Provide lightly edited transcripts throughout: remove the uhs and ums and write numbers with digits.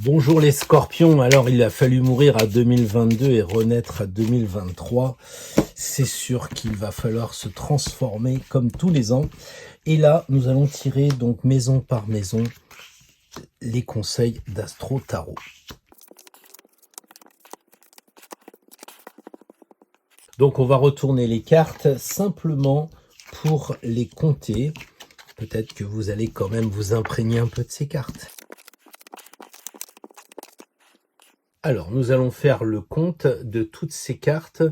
Bonjour les scorpions, alors il a fallu mourir à 2022 et renaître à 2023. C'est sûr qu'il va falloir se transformer comme tous les ans. Et là, nous allons tirer donc maison par maison les conseils d'Astro Tarot. Donc on va retourner les cartes simplement pour les compter. Peut-être que vous allez quand même vous imprégner un peu de ces cartes. Alors, nous allons faire le compte de toutes ces cartes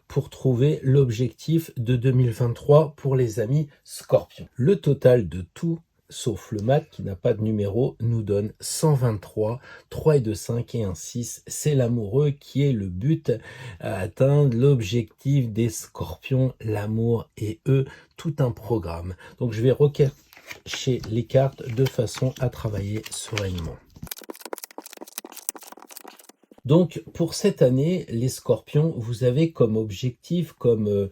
pour trouver l'objectif de 2023 pour les amis Scorpions. Le total de tout, sauf le mat qui n'a pas de numéro, nous donne 123, 3 et 2, 5 et 1, 6. C'est l'amoureux qui est le but à atteindre, l'objectif des Scorpions, l'amour et eux, tout un programme. Donc, je vais recacher les cartes de façon à travailler sereinement. Donc, pour cette année, les scorpions, vous avez comme objectif, comme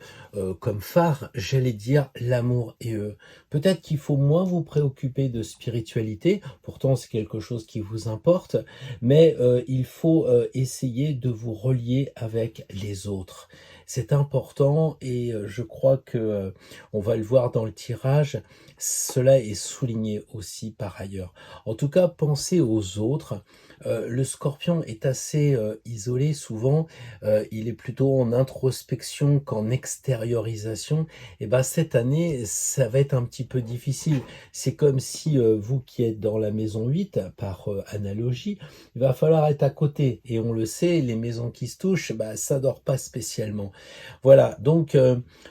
phare, j'allais dire, l'amour et eux. Peut-être qu'il faut moins vous préoccuper de spiritualité, pourtant c'est quelque chose qui vous importe, mais il faut essayer de vous relier avec les autres. C'est important et je crois que on va le voir dans le tirage, cela est souligné aussi par ailleurs. En tout cas, pensez aux autres. Le scorpion est assez isolé souvent, il est plutôt en introspection qu'en extériorisation. Et ben cette année, ça va être un petit peu difficile. C'est comme si vous qui êtes dans la maison 8, par analogie, il va falloir être à côté. Et on le sait, les maisons qui se touchent, ça dort pas spécialement. Voilà, donc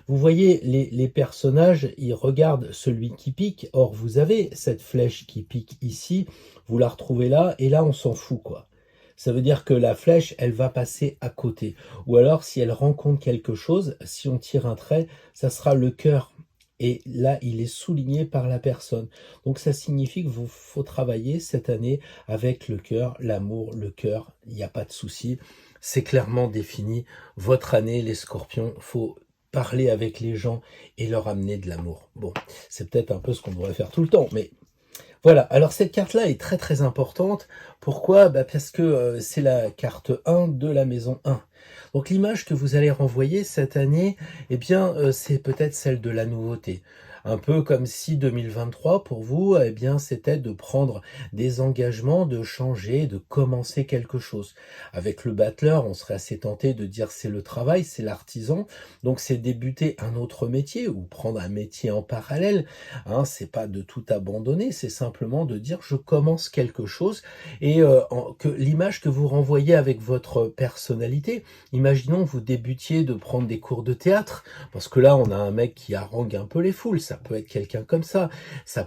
vous voyez les personnages, ils regardent celui qui pique. Or, vous avez cette flèche qui pique ici, vous la retrouvez là, et là on s'en fout quoi. Ça veut dire que la flèche, elle va passer à côté. Ou alors, si elle rencontre quelque chose, si on tire un trait, ça sera le cœur. Et là, il est souligné par la personne. Donc, ça signifie que vous faut travailler cette année avec le cœur, l'amour, le cœur. Il n'y a pas de souci. C'est clairement défini. Votre année, les scorpions, faut parler avec les gens et leur amener de l'amour. Bon, c'est peut-être un peu ce qu'on devrait faire tout le temps, mais voilà, alors cette carte-là est très très importante. Pourquoi? Parce que c'est la carte 1 de la maison 1. Donc l'image que vous allez renvoyer cette année, eh bien c'est peut-être celle de la nouveauté. Un peu comme si 2023 pour vous, eh bien c'était de prendre des engagements, de changer, de commencer quelque chose. Avec le battleur, on serait assez tenté de dire c'est le travail, c'est l'artisan. Donc c'est débuter un autre métier ou prendre un métier en parallèle. Hein, c'est pas de tout abandonner, c'est simplement de dire je commence quelque chose et que l'image que vous renvoyez avec votre personnalité, imaginons vous débutiez de prendre des cours de théâtre, parce que là on a un mec qui harangue un peu les foules, ça peut être quelqu'un comme ça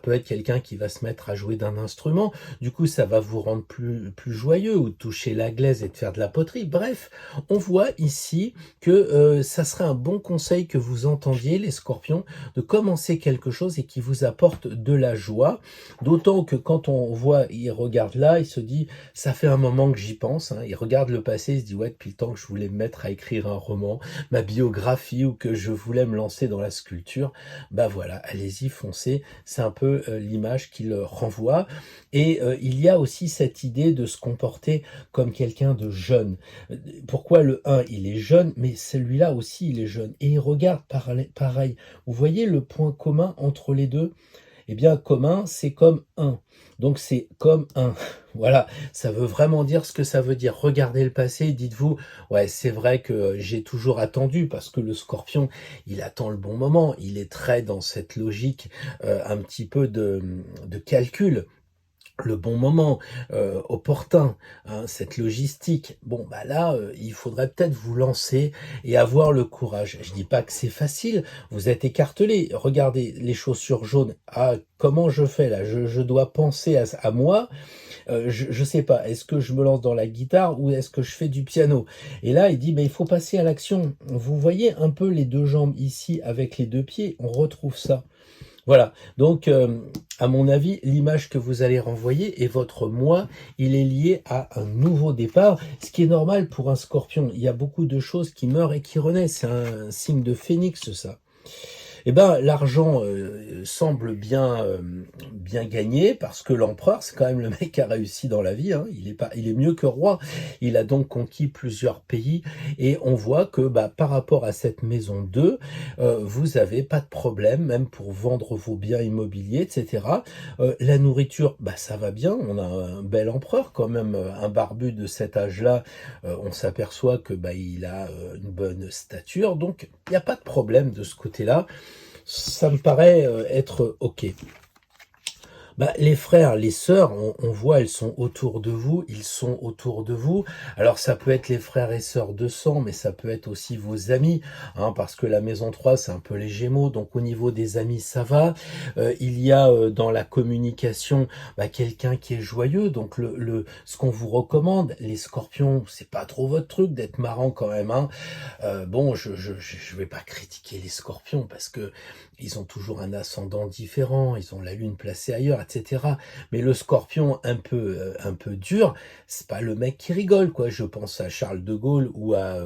peut être quelqu'un qui va se mettre à jouer d'un instrument, du coup ça va vous rendre plus joyeux, ou de toucher la glaise et de faire de la poterie, bref, on voit ici que ça serait un bon conseil que vous entendiez les scorpions, de commencer quelque chose et qui vous apporte de la joie, d'autant que quand on voit, il regarde là, il se dit, ça fait un moment que j'y pense, hein. Il regarde le passé, il se dit, ouais, depuis le temps que je voulais me mettre à écrire un roman, ma biographie, ou que je voulais me lancer dans la sculpture, voilà, allez-y, foncez, c'est un peu l'image qu'il renvoie, et il y a aussi cette idée de se comporter comme quelqu'un de jeune. Pourquoi le 1, il est jeune, mais celui-là aussi, il est jeune, et il regarde pareil. Vous voyez le point commun entre les deux? Eh bien, commun, c'est comme un. Donc, c'est comme un. Voilà, ça veut vraiment dire ce que ça veut dire. Regardez le passé, dites-vous, ouais, c'est vrai que j'ai toujours attendu, parce que le scorpion, il attend le bon moment. Il est très dans cette logique, un petit peu de calcul. Le bon moment, opportun, hein, cette logistique. Là, il faudrait peut-être vous lancer et avoir le courage. Je dis pas que c'est facile, vous êtes écartelé. Regardez les chaussures jaunes. Ah, comment je fais là? Je dois penser à moi. Je sais pas, est-ce que je me lance dans la guitare ou est-ce que je fais du piano? Et là, il dit, il faut passer à l'action. Vous voyez un peu les deux jambes ici avec les deux pieds, on retrouve ça. Voilà, donc à mon avis, l'image que vous allez renvoyer et votre moi, il est lié à un nouveau départ, ce qui est normal pour un scorpion. Il y a beaucoup de choses qui meurent et qui renaissent, c'est un signe de phénix ça. Eh ben, l'argent semble bien gagné parce que l'empereur, c'est quand même le mec qui a réussi dans la vie. Hein. Il est mieux que roi. Il a donc conquis plusieurs pays et on voit que bah, par rapport à cette maison 2, vous avez pas de problème, même pour vendre vos biens immobiliers, etc. La nourriture, bah, ça va bien. On a un bel empereur quand même, un barbu de cet âge-là. On s'aperçoit que bah, il a une bonne stature, donc il n'y a pas de problème de ce côté-là. Ça me paraît être OK. Bah, les frères, les sœurs, on voit, elles sont autour de vous, ils sont autour de vous. Alors ça peut être les frères et sœurs de sang, mais ça peut être aussi vos amis, hein, parce que la maison 3, c'est un peu les Gémeaux, donc au niveau des amis, ça va. Il y a dans la communication bah, quelqu'un qui est joyeux, donc ce qu'on vous recommande, les scorpions, c'est pas trop votre truc d'être marrant quand même. Hein. Bon, je vais pas critiquer les scorpions, parce que ils ont toujours un ascendant différent, ils ont la lune placée ailleurs, etc. Mais le scorpion un peu dur, c'est pas le mec qui rigole, quoi. Je pense à Charles de Gaulle ou à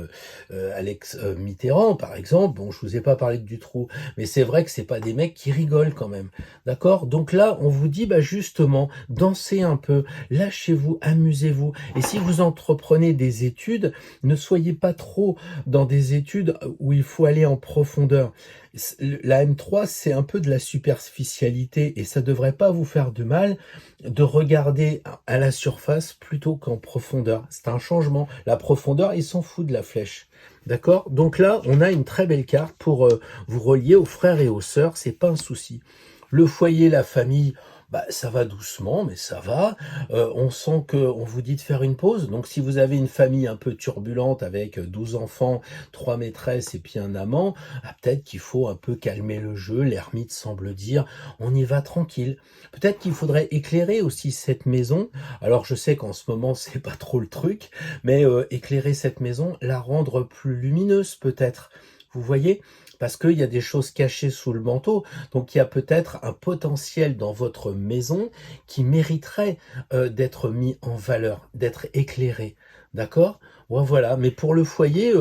Alex Mitterrand, par exemple. Bon, je vous ai pas parlé de Dutroux, mais c'est vrai que c'est pas des mecs qui rigolent quand même. D'accord? Donc là, on vous dit, bah, justement, dansez un peu, lâchez-vous, amusez-vous. Et si vous entreprenez des études, ne soyez pas trop dans des études où il faut aller en profondeur. La M3, c'est un peu de la superficialité et ça devrait pas vous faire de mal de regarder à la surface plutôt qu'en profondeur. C'est un changement. La profondeur, il s'en fout de la flèche. D'accord? Donc là, on a une très belle carte pour vous relier aux frères et aux sœurs. C'est pas un souci. Le foyer, la famille, bah, ça va doucement, mais ça va. On sent qu'on vous dit de faire une pause. Donc, si vous avez une famille un peu turbulente avec 12 enfants, 3 maîtresses et puis un amant, ah, peut-être qu'il faut un peu calmer le jeu. L'ermite semble dire, on y va tranquille. Peut-être qu'il faudrait éclairer aussi cette maison. Alors, je sais qu'en ce moment, c'est pas trop le truc, mais éclairer cette maison, la rendre plus lumineuse peut-être. Vous voyez? Parce qu'il y a des choses cachées sous le manteau. Donc il y a peut-être un potentiel dans votre maison qui mériterait d'être mis en valeur, d'être éclairé. D'accord? Ouais, voilà. Mais pour le foyer,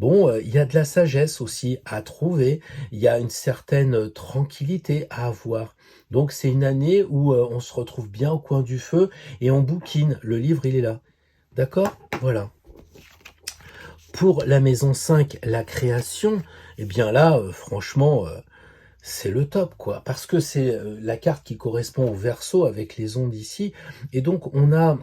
bon, il y a de la sagesse aussi à trouver. Il y a une certaine tranquillité à avoir. Donc c'est une année où on se retrouve bien au coin du feu et on bouquine. Le livre, il est là. D'accord? Voilà. Pour la maison 5, la création, eh bien là, franchement, c'est le top, quoi. Parce que c'est la carte qui correspond au Verseau avec les ondes ici. Et donc, on a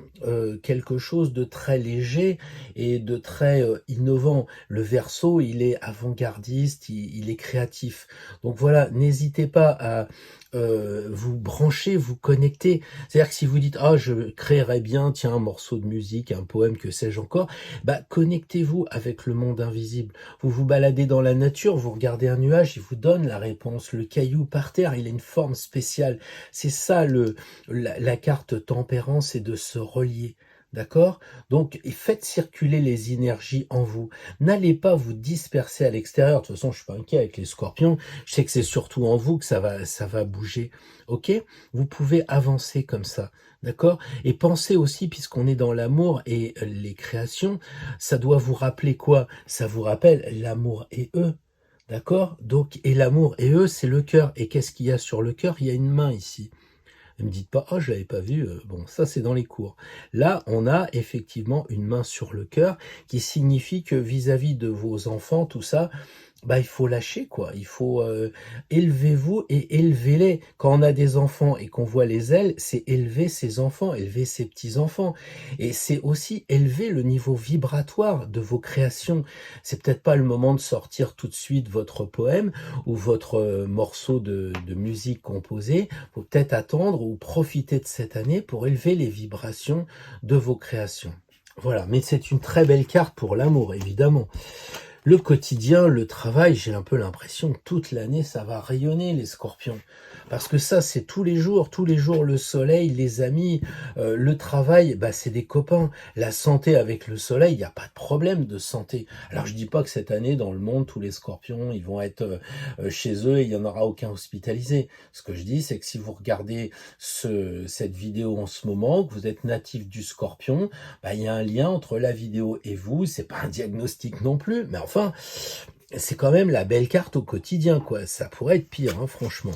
quelque chose de très léger et de très innovant. Le Verseau, il est avant-gardiste, il est créatif. Donc voilà, n'hésitez pas à vous brancher, vous connecter. C'est-à-dire que si vous dites, ah, je créerais bien, tiens, un morceau de musique, un poème, que sais-je encore, bah, connectez-vous avec le monde invisible. Vous vous baladez dans la nature, vous regardez un nuage, il vous donne la réponse. Le caillou par terre, il a une forme spéciale. C'est ça la carte tempérance, c'est de se relier. D'accord? Donc, faites circuler les énergies en vous. N'allez pas vous disperser à l'extérieur. De toute façon, je suis pas inquiet avec les scorpions. Je sais que c'est surtout en vous que ça va bouger. Ok? Vous pouvez avancer comme ça. D'accord? Et pensez aussi, puisqu'on est dans l'amour et les créations, ça doit vous rappeler quoi? Ça vous rappelle l'amour et eux. D'accord? Donc, et l'amour et eux, c'est le cœur. Et qu'est-ce qu'il y a sur le cœur? Il y a une main ici. Ne me dites pas, oh, je l'avais pas vu. Bon, ça, c'est dans les cours. Là, on a effectivement une main sur le cœur qui signifie que vis-à-vis de vos enfants, tout ça, bah, il faut lâcher, quoi. Il faut élevez-vous et élevez-les. Quand on a des enfants et qu'on voit les ailes, c'est élever ses enfants, élever ses petits-enfants. Et c'est aussi élever le niveau vibratoire de vos créations. C'est peut-être pas le moment de sortir tout de suite votre poème ou votre morceau de musique composée. Faut peut-être attendre ou profiter de cette année pour élever les vibrations de vos créations. Voilà, mais c'est une très belle carte pour l'amour, évidemment. Le quotidien, le travail, j'ai un peu l'impression que toute l'année, ça va rayonner, les scorpions. Parce que ça, c'est tous les jours le soleil, les amis, le travail, bah, c'est des copains. La santé avec le soleil, il n'y a pas de problème de santé. Alors, je dis pas que cette année, dans le monde, tous les scorpions, ils vont être chez eux et il n'y en aura aucun hospitalisé. Ce que je dis, c'est que si vous regardez cette vidéo en ce moment, que vous êtes natif du scorpion, bah, il y a un lien entre la vidéo et vous. C'est pas un diagnostic non plus, mais enfin, c'est quand même la belle carte au quotidien, quoi. Ça pourrait être pire, hein, franchement.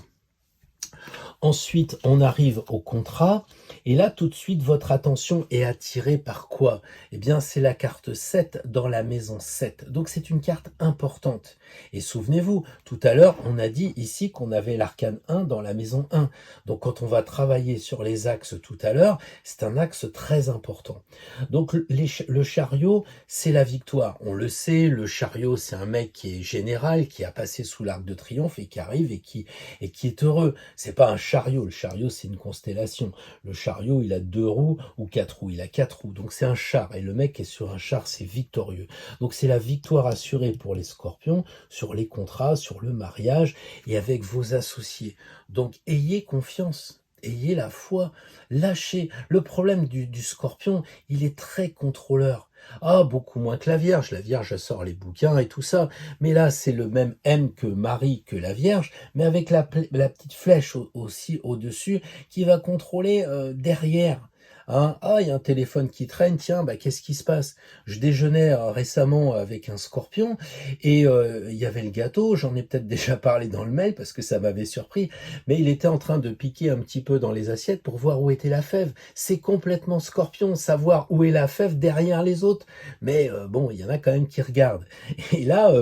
Ensuite, on arrive au contrat, et là, tout de suite, votre attention est attirée par quoi? Eh bien, c'est la carte 7 dans la maison 7. Donc, c'est une carte importante. Et souvenez-vous, tout à l'heure, on a dit ici qu'on avait l'arcane 1 dans la maison 1. Donc, quand on va travailler sur les axes tout à l'heure, c'est un axe très important. Donc, le chariot, c'est la victoire. On le sait, le chariot, c'est un mec qui est général, qui a passé sous l'arc de triomphe et qui arrive et qui est heureux. C'est pas un chariot. Le chariot, c'est une constellation. Le chariot, il a 2 roues ou 4 roues. Il a 4 roues. Donc, c'est un char. Et le mec est sur un char, c'est victorieux. Donc, c'est la victoire assurée pour les scorpions sur les contrats, sur le mariage et avec vos associés. Donc, ayez confiance. Ayez la foi, lâchez. Le problème du scorpion, il est très contrôleur. Ah, beaucoup moins que la Vierge. La Vierge, elle sort les bouquins et tout ça. Mais là, c'est le même M que Marie, que la Vierge, mais avec la petite flèche aussi au-dessus qui va contrôler derrière. Hein, ah, il y a un téléphone qui traîne, tiens, bah, qu'est-ce qui se passe? Je déjeunais récemment avec un scorpion et il y avait le gâteau, j'en ai peut-être déjà parlé dans le mail parce que ça m'avait surpris, mais il était en train de piquer un petit peu dans les assiettes pour voir où était la fève. C'est complètement scorpion, savoir où est la fève derrière les autres. Mais bon, il y en a quand même qui regardent. Et là,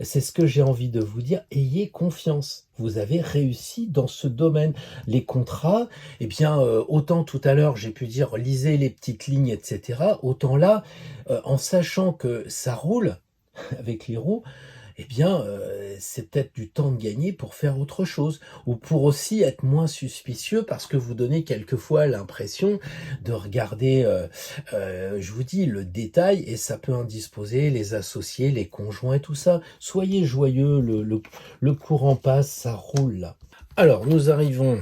c'est ce que j'ai envie de vous dire, ayez confiance. Vous avez réussi dans ce domaine. Les contrats, eh bien, autant tout à l'heure j'ai pu dire lisez les petites lignes, etc. Autant là, en sachant que ça roule avec les roues, eh bien, c'est peut-être du temps de gagner pour faire autre chose, ou pour aussi être moins suspicieux, parce que vous donnez quelquefois l'impression de regarder, je vous dis, le détail, et ça peut indisposer les associés, les conjoints et tout ça. Soyez joyeux, le courant passe, ça roule là. Alors, nous arrivons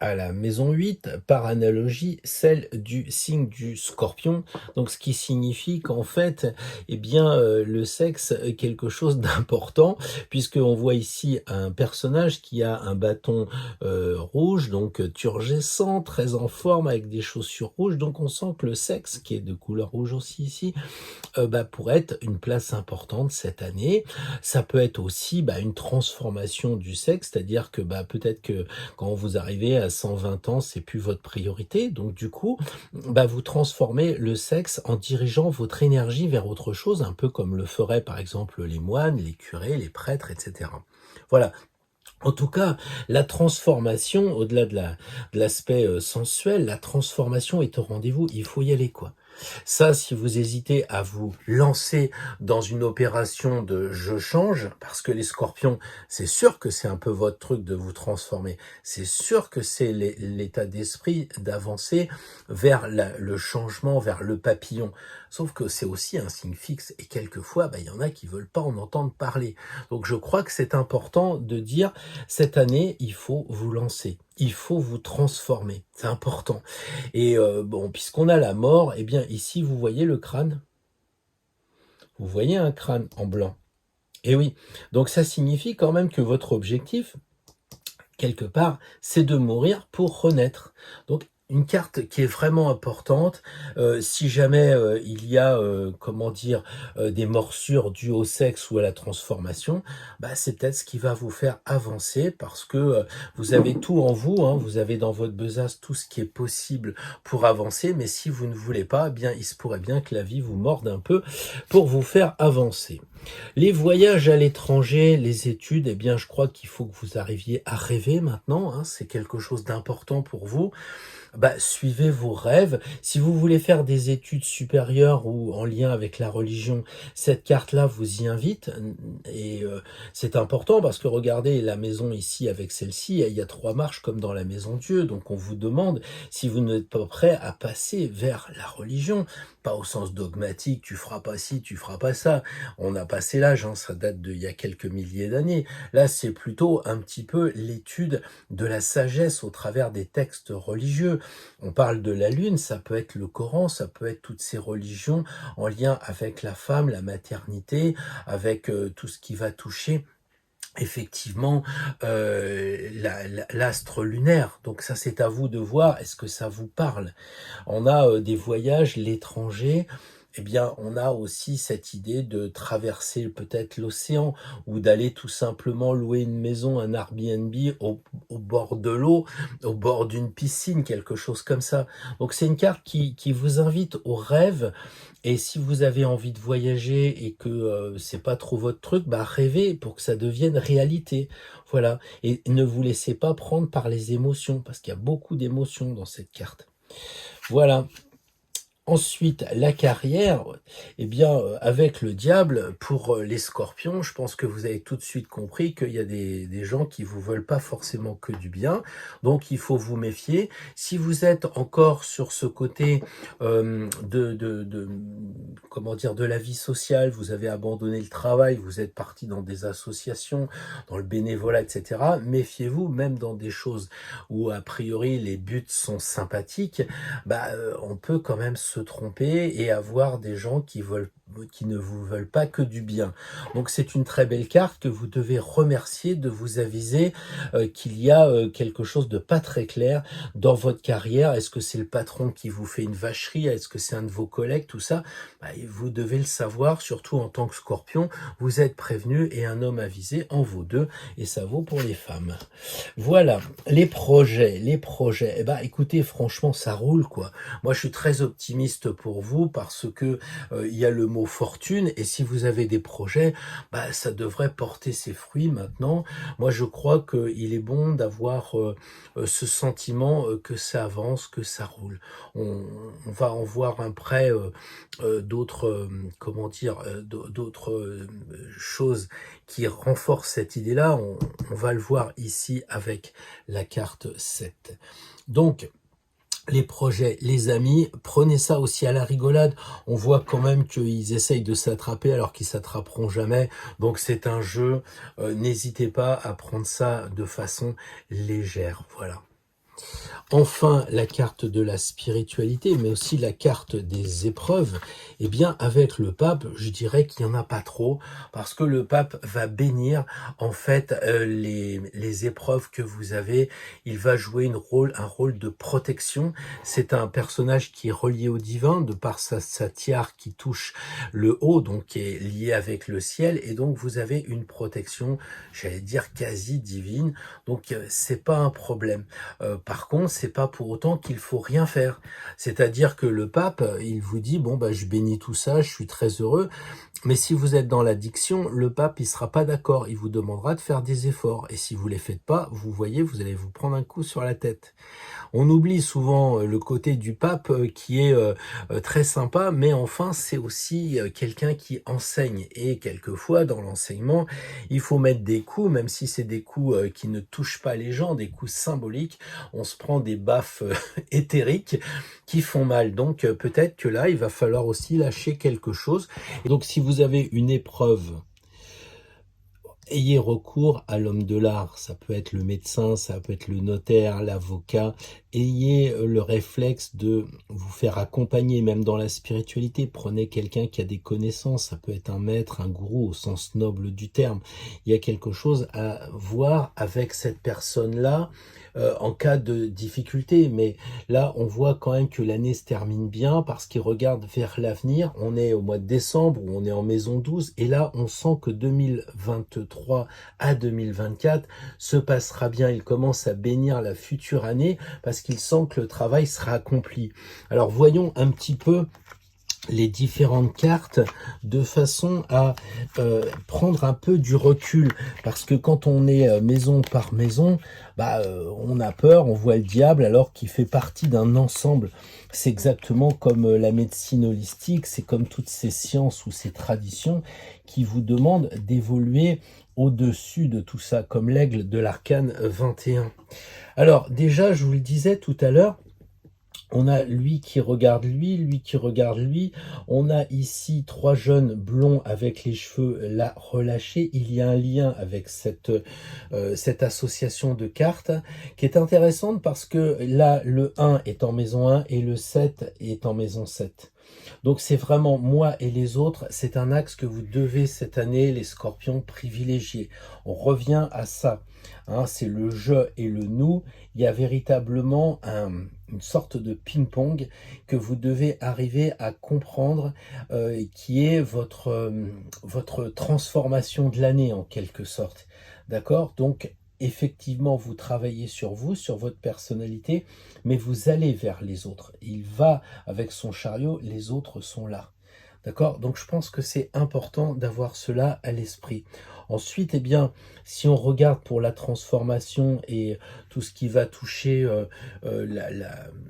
à la maison 8, par analogie, celle du signe du Scorpion. Donc, ce qui signifie qu'en fait, eh bien, le sexe est quelque chose d'important, puisqu'on voit ici un personnage qui a un bâton rouge, donc turgescent, très en forme, avec des chaussures rouges. Donc, on sent que le sexe, qui est de couleur rouge aussi ici, pourrait être une place importante cette année. Ça peut être aussi une transformation du sexe, c'est-à-dire que peut-être que quand vous arrivez à 120 ans, c'est plus votre priorité. Donc du coup, vous transformez le sexe en dirigeant votre énergie vers autre chose, un peu comme le feraient par exemple les moines, les curés, les prêtres, etc. Voilà. En tout cas, la transformation, au-delà de l'aspect sensuel, la transformation est au rendez-vous. Il faut y aller, quoi. Ça, si vous hésitez à vous lancer dans une opération de je change, parce que les scorpions, c'est sûr que c'est un peu votre truc de vous transformer. C'est sûr que c'est l'état d'esprit d'avancer vers le changement, vers le papillon. Sauf que c'est aussi un signe fixe et quelquefois, il y en a qui veulent pas en entendre parler. Donc je crois que c'est important de dire, cette année, il faut vous lancer. Il faut vous transformer. C'est important. Et bon, puisqu'on a la mort, eh bien ici, vous voyez le crâne? Vous voyez un crâne en blanc. Et oui, donc ça signifie quand même que votre objectif, quelque part, c'est de mourir pour renaître. Donc, une carte qui est vraiment importante, si jamais il y a, des morsures dues au sexe ou à la transformation, c'est peut-être ce qui va vous faire avancer parce que vous avez tout en vous, hein, vous avez dans votre besace tout ce qui est possible pour avancer, mais si vous ne voulez pas, il se pourrait bien que la vie vous morde un peu pour vous faire avancer. Les voyages à l'étranger, les études, je crois qu'il faut que vous arriviez à rêver maintenant, hein, c'est quelque chose d'important pour vous. Suivez vos rêves. Si vous voulez faire des études supérieures ou en lien avec la religion, cette carte-là vous y invite. Et c'est important parce que regardez la maison ici avec celle-ci, il y a 3 marches comme dans la maison Dieu. Donc on vous demande si vous n'êtes pas prêt à passer vers la religion. Pas au sens dogmatique, tu feras pas ci, tu feras pas ça. On a passé l'âge, hein, ça date d'il y a quelques milliers d'années. Là, c'est plutôt un petit peu l'étude de la sagesse au travers des textes religieux. On parle de la lune, ça peut être le Coran, ça peut être toutes ces religions en lien avec la femme, la maternité, avec tout ce qui va toucher effectivement l'astre lunaire. Donc ça, c'est à vous de voir, est-ce que ça vous parle? On a des voyages, l'étranger, eh bien, on a aussi cette idée de traverser peut-être l'océan ou d'aller tout simplement louer une maison, un Airbnb au bord de l'eau, au bord d'une piscine, quelque chose comme ça. Donc c'est une carte qui vous invite au rêve et si vous avez envie de voyager et que, c'est pas trop votre truc, bah, rêvez pour que ça devienne réalité. Voilà et ne vous laissez pas prendre par les émotions parce qu'il y a beaucoup d'émotions dans cette carte. Voilà. Ensuite, la carrière, eh bien, avec le diable, pour, les scorpions, je pense que vous avez tout de suite compris qu'il y a des gens qui vous veulent pas forcément que du bien, donc il faut vous méfier. Si vous êtes encore sur ce côté, comment dire? De la vie sociale, vous avez abandonné le travail, vous êtes parti dans des associations, dans le bénévolat et cetera, méfiez-vous, même dans des choses où a priori les buts sont sympathiques, bah, on peut quand même se tromper et avoir des gens qui ne vous veulent pas que du bien. Donc c'est une très belle carte que vous devez remercier de vous aviser, qu'il y a, quelque chose de pas très clair dans votre carrière. Est-ce que c'est le patron qui vous fait une vacherie? Est-ce que c'est un de vos collègues? Tout ça, bah, vous devez le savoir, surtout en tant que Scorpion, vous êtes prévenu et un homme avisé en vaut deux et ça vaut pour les femmes. Voilà, les projets, eh ben, écoutez, franchement, ça roule, quoi. Moi, je suis très optimiste pour vous parce que, il y a le mot fortune et si vous avez des projets, bah, ça devrait porter ses fruits maintenant. Moi, je crois qu'il est bon d'avoir, ce sentiment, que ça avance, que ça roule. On va en voir après, d'autres, comment dire? D'autres, choses qui renforcent cette idée-là. On va le voir ici avec la carte 7. Donc, les projets, les amis, prenez ça aussi à la rigolade. On voit quand même qu'ils essayent de s'attraper alors qu'ils s'attraperont jamais. Donc c'est un jeu. N'hésitez pas à prendre ça de façon légère. Voilà. Enfin, la carte de la spiritualité, mais aussi la carte des épreuves, eh bien, avec le pape, je dirais qu'il n'y en a pas trop, parce que le pape va bénir, en fait, les épreuves que vous avez. Il va jouer un rôle de protection. C'est un personnage qui est relié au divin, de par sa tiare qui touche le haut, donc qui est lié avec le ciel, et donc vous avez une protection, j'allais dire, quasi divine. Donc, c'est pas un problème. Par contre, c'est pas pour autant qu'il faut rien faire. C'est-à-dire que le pape, il vous dit, bon, bah, je bénis tout ça, je suis très heureux. Mais si vous êtes dans l'addiction, le pape, il sera pas d'accord. Il vous demandera de faire des efforts. Et si vous les faites pas, vous voyez, vous allez vous prendre un coup sur la tête. On oublie souvent le côté du pape qui est très sympa, mais enfin, c'est aussi quelqu'un qui enseigne. Et quelquefois, dans l'enseignement, il faut mettre des coups, même si c'est des coups qui ne touchent pas les gens, des coups symboliques. On se prend des baffes éthériques qui font mal. Donc peut-être que là, il va falloir aussi lâcher quelque chose. Et donc si vous avez une épreuve, ayez recours à l'homme de l'art. Ça peut être le médecin, ça peut être le notaire, l'avocat. Ayez le réflexe de vous faire accompagner, même dans la spiritualité. Prenez quelqu'un qui a des connaissances. Ça peut être un maître, un gourou au sens noble du terme. Il y a quelque chose à voir avec cette personne-là en cas de difficulté. Mais là, on voit quand même que l'année se termine bien parce qu'il regarde vers l'avenir. On est au mois de décembre où on est en maison 12 et là, on sent que 2023 à 2024 se passera bien. Il commence à bénir la future année parce qu'il sent que le travail sera accompli. Alors, voyons un petit peu les différentes cartes de façon à prendre un peu du recul parce que quand on est maison par maison, bah on a peur, on voit le diable alors qu'il fait partie d'un ensemble. C'est exactement comme la médecine holistique, c'est comme toutes ces sciences ou ces traditions qui vous demandent d'évoluer au-dessus de tout ça, comme l'aigle de l'arcane 21. Alors déjà, je vous le disais tout à l'heure, on a lui qui regarde lui qui regarde lui. On a ici trois jeunes blonds avec les cheveux là relâchés. Il y a un lien avec cette association de cartes qui est intéressante parce que là, le 1 est en maison 1 et le 7 est en maison 7. Donc c'est vraiment moi et les autres, c'est un axe que vous devez cette année, les scorpions, privilégier. On revient à ça, hein, c'est le je et le nous. Il y a véritablement une sorte de ping-pong que vous devez arriver à comprendre, qui est votre transformation de l'année en quelque sorte. D'accord? Donc effectivement, vous travaillez sur vous, sur votre personnalité, mais vous allez vers les autres. Il va avec son chariot, les autres sont là. D'accord? Donc je pense que c'est important d'avoir cela à l'esprit. Ensuite, eh bien, si on regarde pour la transformation et tout ce qui va toucher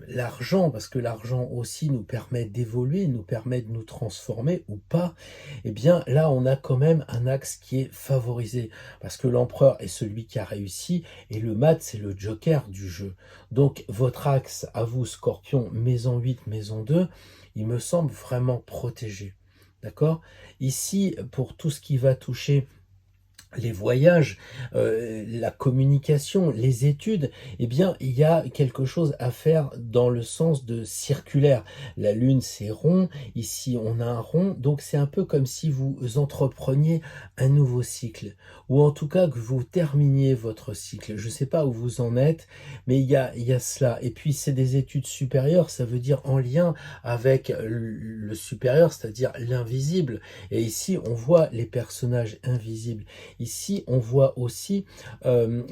l'argent, parce que l'argent aussi nous permet d'évoluer, nous permet de nous transformer ou pas, eh bien là, on a quand même un axe qui est favorisé, parce que l'empereur est celui qui a réussi, et le mat, c'est le joker du jeu. Donc votre axe, à vous, Scorpion, maison 8, maison 2, il me semble vraiment protégé. D'accord? Ici, pour tout ce qui va toucher les voyages, la communication, les études, eh bien, il y a quelque chose à faire dans le sens de circulaire. La Lune, c'est rond, ici, on a un rond, donc c'est un peu comme si vous entrepreniez un nouveau cycle, ou en tout cas que vous terminiez votre cycle. Je ne sais pas où vous en êtes, mais il y a cela. Et puis, c'est des études supérieures, ça veut dire en lien avec le supérieur, c'est-à-dire l'invisible. Et ici, on voit les personnages invisibles. Ici, on voit aussi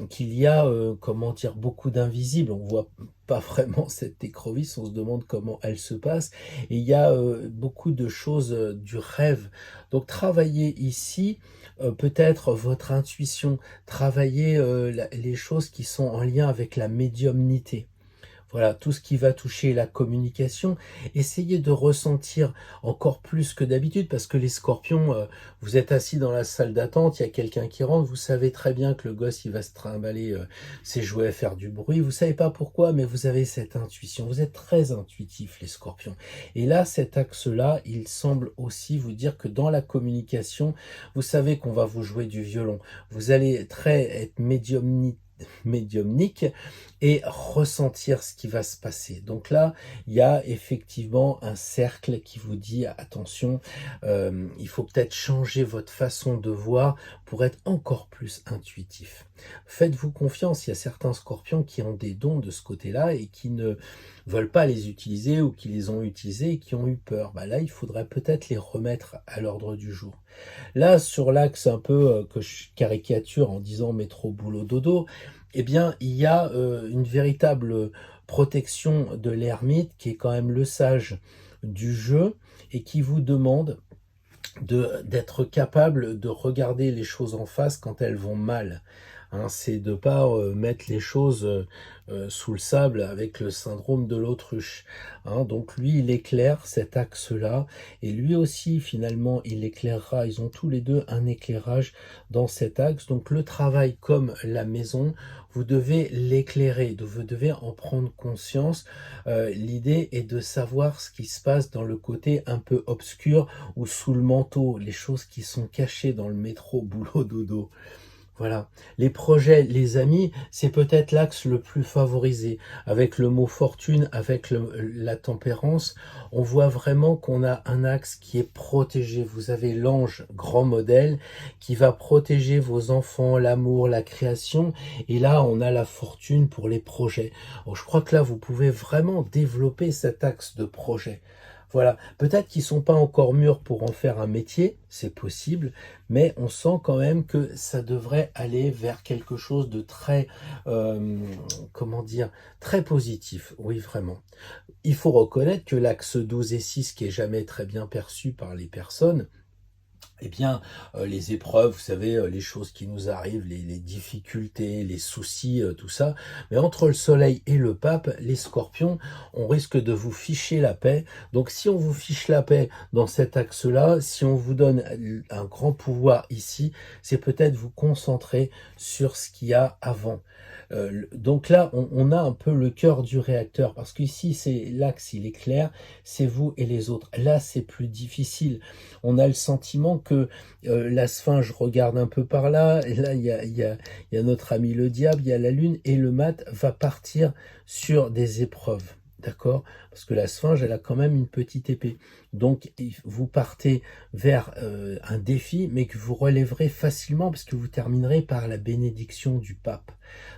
qu'il y a, comment dire, beaucoup d'invisibles. On voit pas vraiment cette écrevisse, on se demande comment elle se passe. Et il y a beaucoup de choses du rêve. Donc, travaillez ici peut-être votre intuition, travaillez les choses qui sont en lien avec la médiumnité. Voilà, tout ce qui va toucher la communication, essayez de ressentir encore plus que d'habitude, parce que les scorpions, vous êtes assis dans la salle d'attente, il y a quelqu'un qui rentre, vous savez très bien que le gosse, il va se trimballer ses jouets, faire du bruit, vous savez pas pourquoi, mais vous avez cette intuition, vous êtes très intuitifs, les scorpions. Et là, cet axe-là, il semble aussi vous dire que dans la communication, vous savez qu'on va vous jouer du violon, vous allez être médiumnique et ressentir ce qui va se passer. Donc là, il y a effectivement un cercle qui vous dit attention, il faut peut-être changer votre façon de voir pour être encore plus intuitif. Faites-vous confiance, il y a certains scorpions qui ont des dons de ce côté-là et qui ne veulent pas les utiliser ou qui les ont utilisés et qui ont eu peur. Bah là, il faudrait peut-être les remettre à l'ordre du jour. Là, sur l'axe un peu que je caricature en disant métro, boulot, dodo, eh bien, il y a une véritable protection de l'ermite qui est quand même le sage du jeu et qui vous demande d'être capable de regarder les choses en face quand elles vont mal. Hein, c'est de pas mettre les choses sous le sable avec le syndrome de l'autruche. Hein, donc lui, il éclaire cet axe-là, et lui aussi, finalement, il éclairera. Ils ont tous les deux un éclairage dans cet axe. Donc le travail comme la maison, vous devez l'éclairer, vous devez en prendre conscience. L'idée est de savoir ce qui se passe dans le côté un peu obscur ou sous le manteau, les choses qui sont cachées dans le métro, boulot, dodo. Voilà. Les projets, les amis, c'est peut-être l'axe le plus favorisé. Avec le mot fortune, avec la tempérance, on voit vraiment qu'on a un axe qui est protégé. Vous avez l'ange grand modèle qui va protéger vos enfants, l'amour, la création. Et là, on a la fortune pour les projets. Alors, je crois que là, vous pouvez vraiment développer cet axe de projet. Voilà, peut-être qu'ils ne sont pas encore mûrs pour en faire un métier, c'est possible, mais on sent quand même que ça devrait aller vers quelque chose de très, comment dire, très positif, oui vraiment. Il faut reconnaître que l'axe 12 et 6, qui est jamais très bien perçu par les personnes, eh bien, les épreuves, vous savez, les choses qui nous arrivent, les difficultés, les soucis, tout ça. Mais entre le soleil et le pape, les scorpions, on risque de vous ficher la paix. Donc si on vous fiche la paix dans cet axe-là, si on vous donne un grand pouvoir ici, c'est peut-être vous concentrer sur ce qu'il y a avant. Donc là, on a un peu le cœur du réacteur, parce qu'ici, c'est l'axe, il est clair, c'est vous et les autres. Là, c'est plus difficile. On a le sentiment que la sphinge regarde un peu par là, et là, il y a notre ami le diable, il y a la lune, et le mat va partir sur des épreuves. d'accord? Parce que la sphinge, elle a quand même une petite épée. Donc, vous partez vers un défi, mais que vous relèverez facilement, parce que vous terminerez par la bénédiction du pape.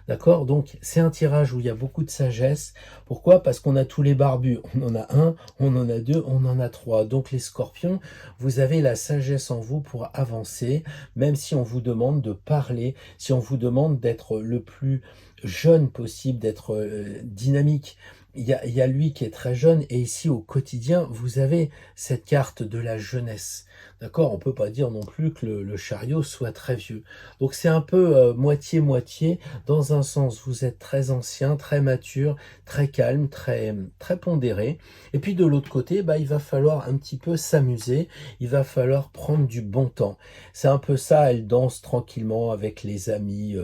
D'accord? Donc, c'est un tirage où il y a beaucoup de sagesse. Pourquoi? Parce qu'on a tous les barbus. On en a un, on en a deux, on en a trois. Donc, les scorpions, vous avez la sagesse en vous pour avancer, même si on vous demande de parler, si on vous demande d'être le plus jeune possible, d'être dynamique. Il y a lui qui est très jeune, et ici au quotidien, vous avez cette carte de la jeunesse. D'accord? On peut pas dire non plus que le chariot soit très vieux. Donc c'est un peu moitié-moitié. Dans un sens, vous êtes très ancien, très mature, très calme, très pondéré. Et puis de l'autre côté, bah, il va falloir un petit peu s'amuser, il va falloir prendre du bon temps. C'est un peu ça, elle danse tranquillement avec les amis.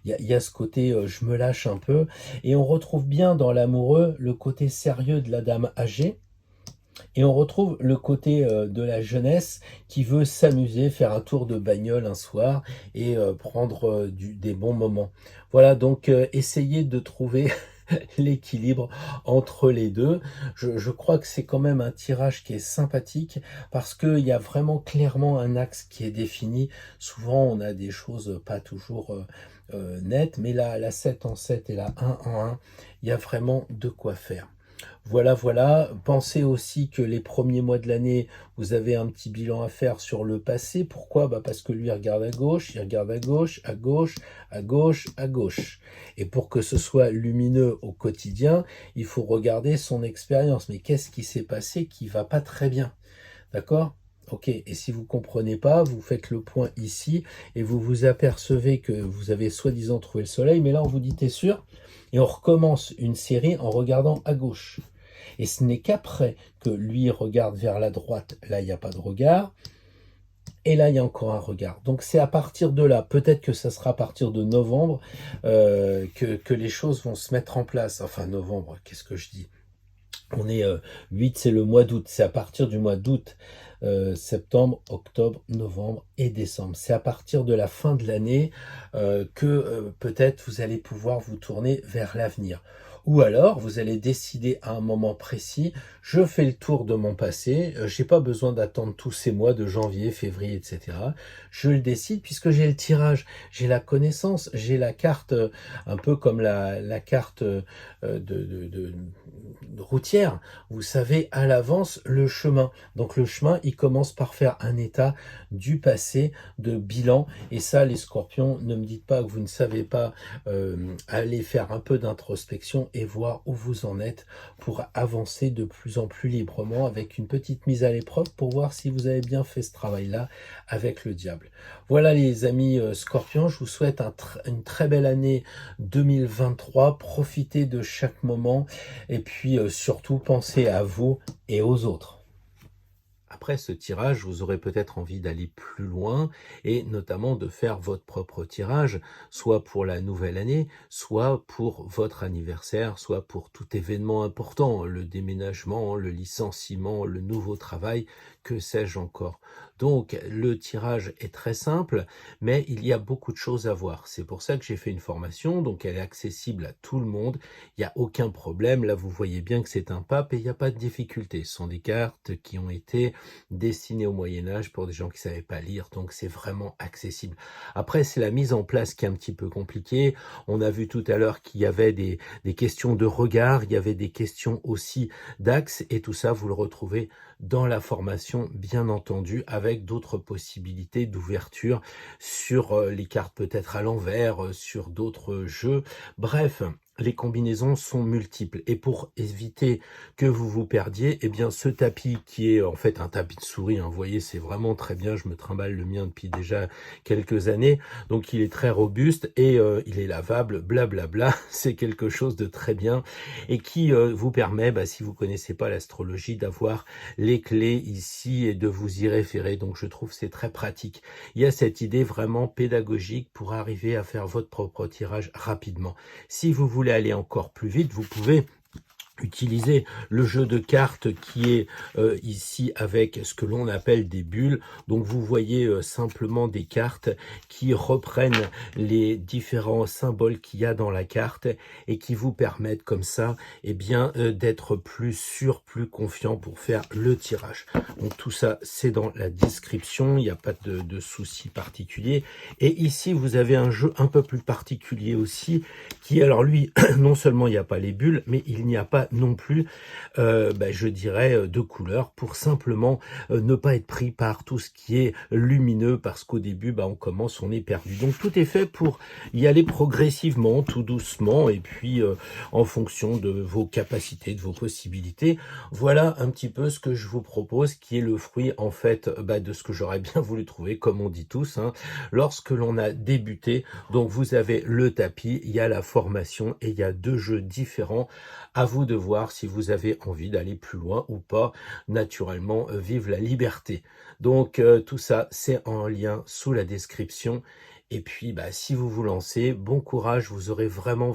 Il y a ce côté, je me lâche un peu. Et on retrouve bien dans l'amoureux le côté sérieux de la dame âgée. Et on retrouve le côté de la jeunesse qui veut s'amuser, faire un tour de bagnole un soir et prendre des bons moments. Voilà, donc essayez de trouver l'équilibre entre les deux. Je crois que c'est quand même un tirage qui est sympathique parce qu'il y a vraiment clairement un axe qui est défini. Souvent, on a des choses pas toujours nettes, mais là, la 7 en 7 et la 1 en 1, il y a vraiment de quoi faire. Voilà, voilà. Pensez aussi que les premiers mois de l'année, vous avez un petit bilan à faire sur le passé. Pourquoi? Bah parce que lui, il regarde à gauche, il regarde à gauche, à gauche, à gauche, à gauche. Et pour que ce soit lumineux au quotidien, il faut regarder son expérience. Mais qu'est-ce qui s'est passé qui va pas très bien? D'accord? Ok, et si vous comprenez pas, vous faites le point ici et vous vous apercevez que vous avez soi-disant trouvé le soleil, mais là on vous dit t'es sûr? Et on recommence une série en regardant à gauche. Et ce n'est qu'après que lui regarde vers la droite, là il n'y a pas de regard, et là il y a encore un regard. Donc c'est à partir de là, peut-être que ça sera à partir de novembre que les choses vont se mettre en place. Enfin novembre, qu'est-ce que je dis? On est 8, c'est le mois d'août. C'est à partir du mois d'août, septembre, octobre, novembre et décembre. C'est à partir de la fin de l'année que peut-être vous allez pouvoir vous tourner vers l'avenir. Ou alors, vous allez décider à un moment précis, je fais le tour de mon passé, j'ai pas besoin d'attendre tous ces mois de janvier, février, etc. Je le décide puisque j'ai le tirage, j'ai la connaissance, j'ai la carte, un peu comme la carte de routière. Vous savez à l'avance le chemin. Donc le chemin, il commence par faire un état du passé, de bilan. Et ça, les scorpions, ne me dites pas que vous ne savez pas aller faire un peu d'introspection et voir où vous en êtes pour avancer de plus en plus librement avec une petite mise à l'épreuve pour voir si vous avez bien fait ce travail-là avec le diable. Voilà les amis scorpions, je vous souhaite une très belle année 2023. Profitez de chaque moment et puis surtout pensez à vous et aux autres. Après ce tirage, vous aurez peut-être envie d'aller plus loin et notamment de faire votre propre tirage, soit pour la nouvelle année, soit pour votre anniversaire, soit pour tout événement important, le déménagement, le licenciement, le nouveau travail, que sais-je encore. Donc le tirage est très simple, mais il y a beaucoup de choses à voir. C'est pour ça que j'ai fait une formation, donc elle est accessible à tout le monde, il n'y a aucun problème. Là, vous voyez bien que c'est un pape et il n'y a pas de difficulté. Ce sont des cartes qui ont été destiné au Moyen-Âge pour des gens qui ne savaient pas lire, donc c'est vraiment accessible. Après, c'est la mise en place qui est un petit peu compliquée. On a vu tout à l'heure qu'il y avait des questions de regard, il y avait des questions aussi d'axe, et tout ça, vous le retrouvez dans la formation, bien entendu, avec d'autres possibilités d'ouverture sur les cartes peut-être à l'envers, sur d'autres jeux. Bref, les combinaisons sont multiples et pour éviter que vous vous perdiez, eh bien ce tapis qui est en fait un tapis de souris, hein, vous voyez, c'est vraiment très bien, je me trimballe le mien depuis déjà quelques années, donc il est très robuste et il est lavable, blablabla, c'est quelque chose de très bien et qui vous permet, si vous connaissez pas l'astrologie, d'avoir les clés ici et de vous y référer, donc je trouve c'est très pratique. Il y a cette idée vraiment pédagogique pour arriver à faire votre propre tirage rapidement. Si vous voulez aller encore plus vite, vous pouvez utiliser le jeu de cartes qui est ici avec ce que l'on appelle des bulles. Donc vous voyez simplement des cartes qui reprennent les différents symboles qu'il y a dans la carte et qui vous permettent comme ça eh bien d'être plus sûr, plus confiant pour faire le tirage. Donc tout ça c'est dans la description, il n'y a pas de souci particulier. Et ici vous avez un jeu un peu plus particulier aussi qui alors lui non seulement il n'y a pas les bulles mais il n'y a pas non plus, je dirais, de couleurs pour simplement ne pas être pris par tout ce qui est lumineux parce qu'au début, on commence, on est perdu. Donc tout est fait pour y aller progressivement, tout doucement et puis en fonction de vos capacités, de vos possibilités. Voilà un petit peu ce que je vous propose qui est le fruit en fait de ce que j'aurais bien voulu trouver, comme on dit tous, hein, lorsque l'on a débuté. Donc vous avez le tapis, il y a la formation et il y a 2 jeux différents. À vous de voir si vous avez envie d'aller plus loin ou pas. Naturellement, vive la liberté. Donc tout ça, c'est en lien sous la description. Et puis, si vous vous lancez, bon courage, vous aurez vraiment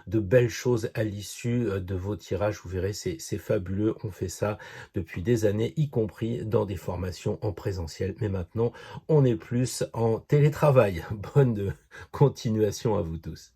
de belles choses à l'issue de vos tirages. Vous verrez, c'est fabuleux. On fait ça depuis des années, y compris dans des formations en présentiel. Mais maintenant, on est plus en télétravail. Bonne continuation à vous tous.